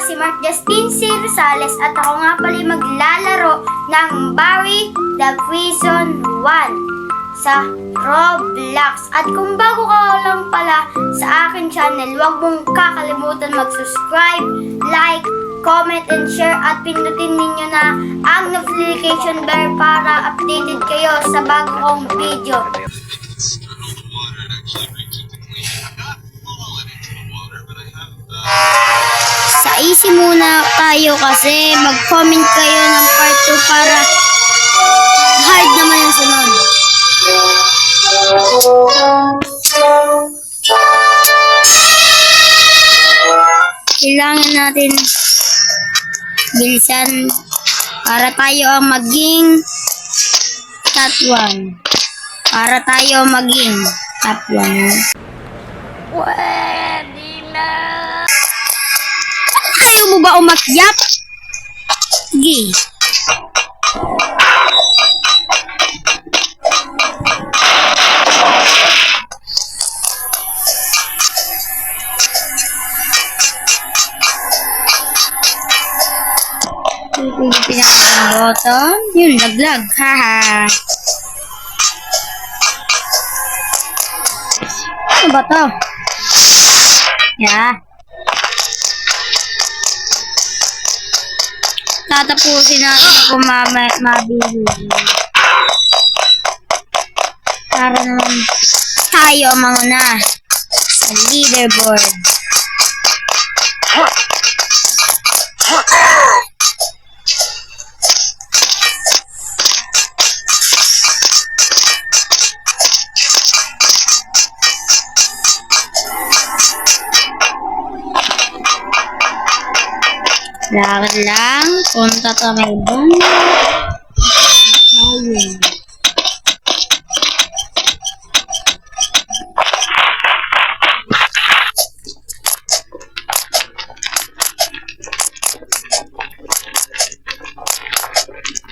si Mark Justin C. Rosales at ako nga pala maglalaro ng Barry the Prison 1 sa Roblox. At kung bago ka lang pala sa akin channel, huwag mong kakalimutan mag-subscribe, like, comment, and share at pindutin ninyo na ang notification bell para updated kayo sa bago kong video. Sa easy muna tayo kasi mag-comment kayo ng part 2 para hard naman yung sunod. Kailangan natin bilisan para tayo ang maging top 1. Para tayo maging top 1. Pwede na. Ayaw mo ba umakyat? Sige. Pilitin ang button. Yun, laglag. Haha. Ano ba to? Yeah. Tatapusin natin kung mabili. Para naman tayo manguna sa leaderboard. Lakad lang, punta to may bang. Ayun.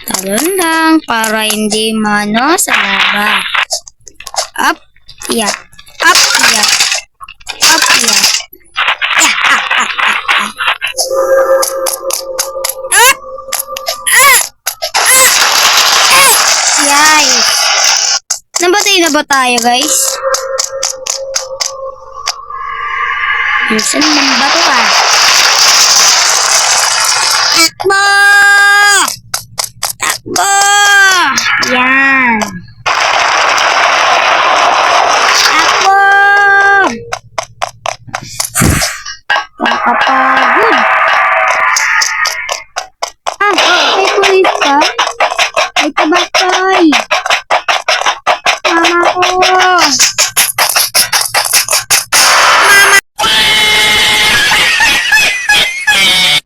Talon lang para hindi mano sa lava. Up, yeah. Up, yeah. Up, yeah. Nabatay na ba tayo, guys? Saan ng bato ka? Takbo! Takbo! Yan. Takbo! Nakapagod. May kulit ka? May tabatay. Mama ko! Mama!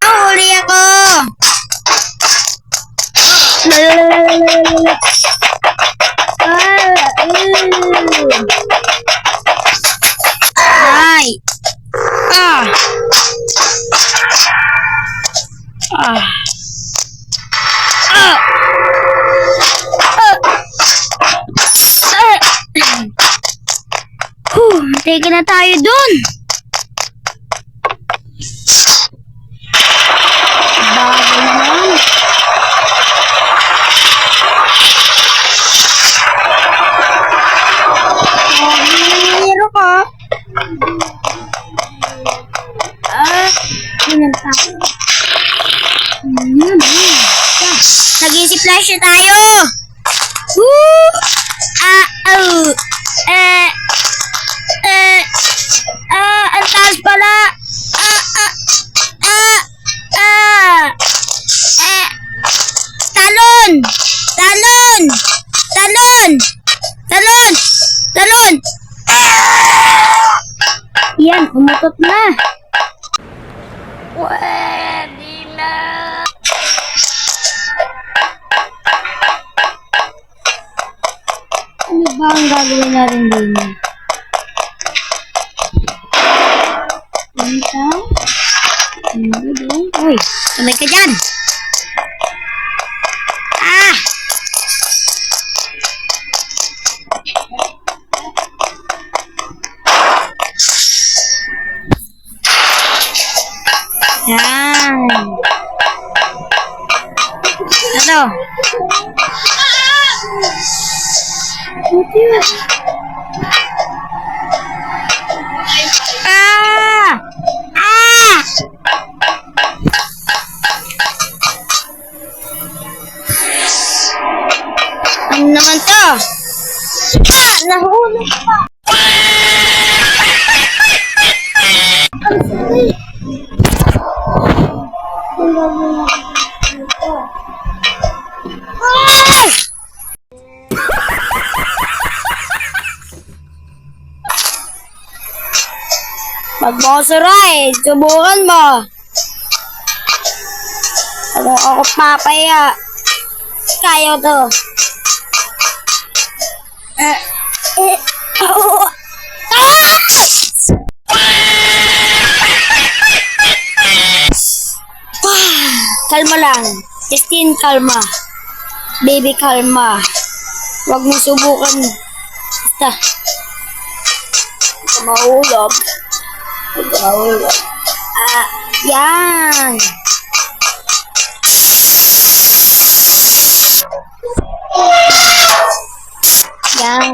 Huli ako! Ay! Teka na tayo dun. Bago naman. Meron ka. Yun tayo. Nag-iisip flash na tayo. Woo! Ang taas pala. Talon! Talon! Talon! Talon! Talon! Yan, umutot na. Pwede na. Ano ba ang gagawin natin din? Uy, tumay ka dyan! Yan. Ano? Ah! Ah! Ano naman to? Ah! Nahulog pa! Ang sakit! Ang gagawin natin ito. Ah! Pag mo ako suray, subukan mo. Ano ako papaya. Kaya to. Ah! Kalma lang. Christine, kalma. Baby, kalma. Huwag mo subukan. Basta. Huwag ka mahulog. Huwag ka mahulog. Ah, yan. Yan.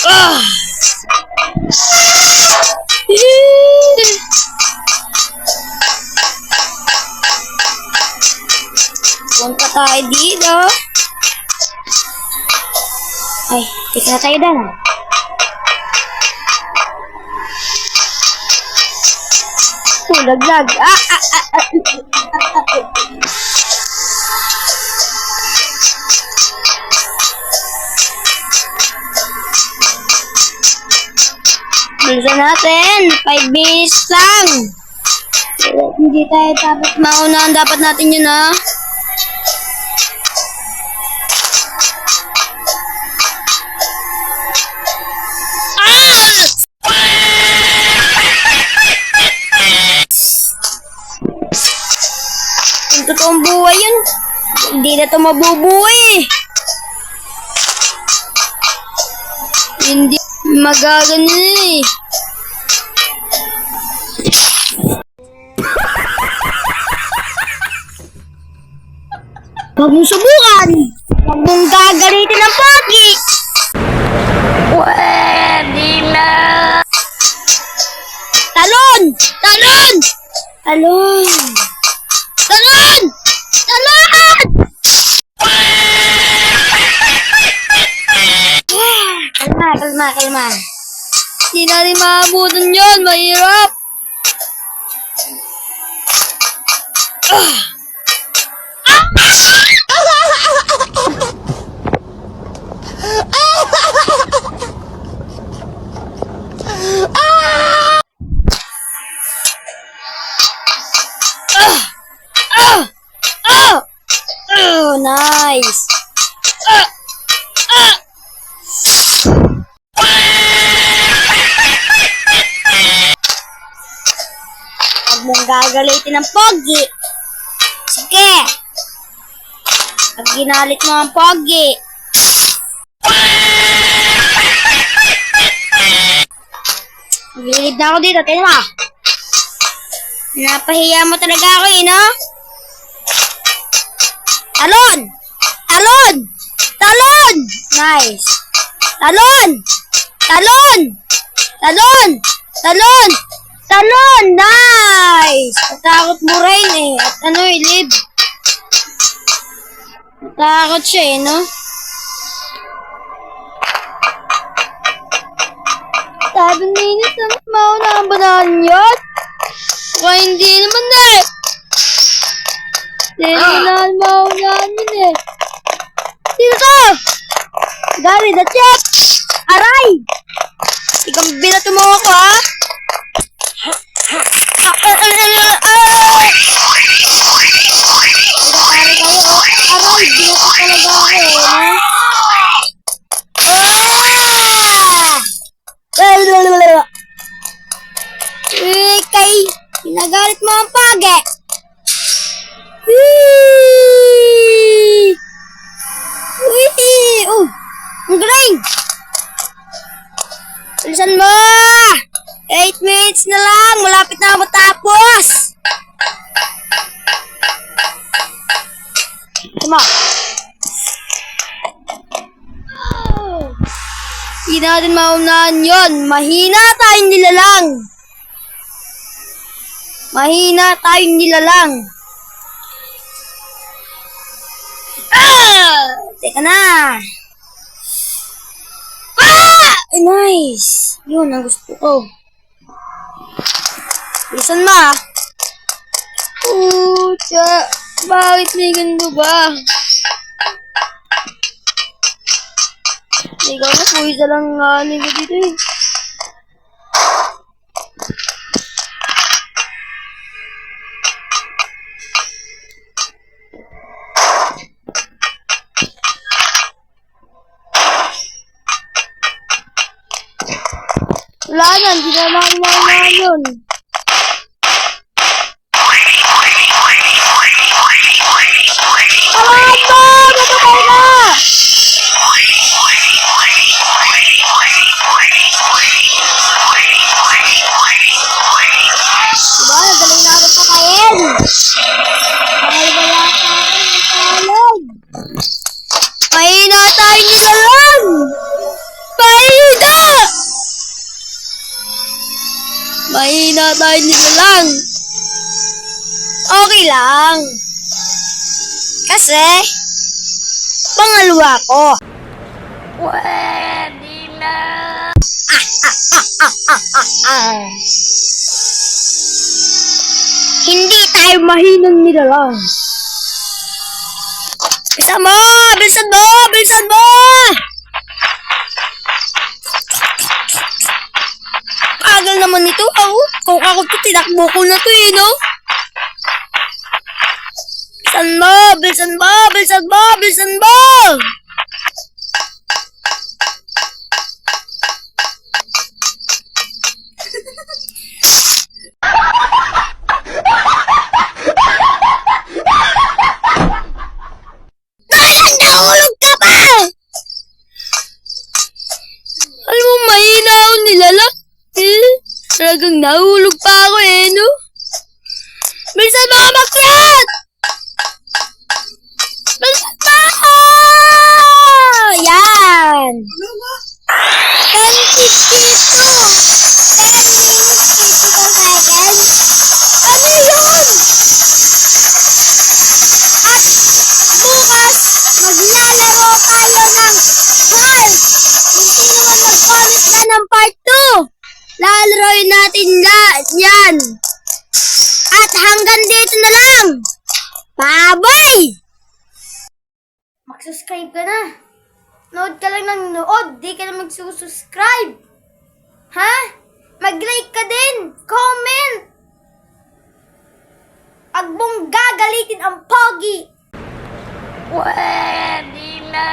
Ah. Punta tayo dito. Ay, tika na tayo doon. Laglag. Bilisan natin. 5 minutes lang. Hindi tayo dapat maunahan. Dapat natin yun, ha? Yung totoong buhay yun. Hindi na ito mabubuhay eh. Hindi magagano eh. Huwag mong subukan. Huwag mong gagalitin ng pogi. Pwede na. Talon! Talon! Talon! Talon! Talon! Kalma, kalma. Hindi natin maabutan yun. Mahirap. Oh, nice. Huwag mong gagalitin ng pogi. Sige. Pag ginalit mo ang pogi. Maglilid na ako dito. Tignan mo. Napahiya mo talaga ako eh, no? Talon! Talon! Talon! Nice. Talon! Talon! Talon! Talon! Talon! Nice! Natakot mo rin eh. At ano eh, live. Natakot siya eh, no? Sabi minutes na maunahan ba natin yun? Baka hindi naman eh. Hindi naman maunahan yun eh. Sino to? Gary, the check! Aray! Ikaw binato mo ako ha? Aray, binato talaga ako eh. Kay, pinagalit mo ang page. Ang galing! Bilisan mo! 8 minutes na lang! Malapit na matapos! Tama! Hindi natin maunahan yun. Mahina tayong nilalang. Mahina tayong nilalang. Teka na. Nice. Yun ang gusto ko. Bilisan ma. Pucha. Bakit may ganito ba? Ikaw na po, isa lang nila dito eh. Wala na, hindi na lang yun. Mahina tayo nilalang! Mahina! Mahina tayo nilalang! Okay lang. Kasi, pangalawa ko. Pwede na! Hindi tayo mahinang nilalang. Bilisan mo! Bilisan mo! Bilisan mo! Pagal naman ito. Kung ako ito, tinakbo ko na ito eh, no? Bilisan mo! Bilisan mo! Bilisan mo! Bilisan mo! Nahulog ka pa! Alam mo, mahina ako nilala. Talagang nahulog pa ako eh, no? Bilisan mo, makyat! Bilisan mo! Yan! 10:52! 10 minutes, 52 seconds? Ano yun? At bukas, maglalaro tayo ng Heart! Kung sino man mag-comment na ng part 2, lalaroin natin yan! At hanggang dito na lang! Bye-bye! Mag-subscribe ka na! Nood ka lang ng nood, di ka na magsusubscribe! Ha? Mag-like ka din! Comment! Agbong gagalitin ang pogi! Pwede na!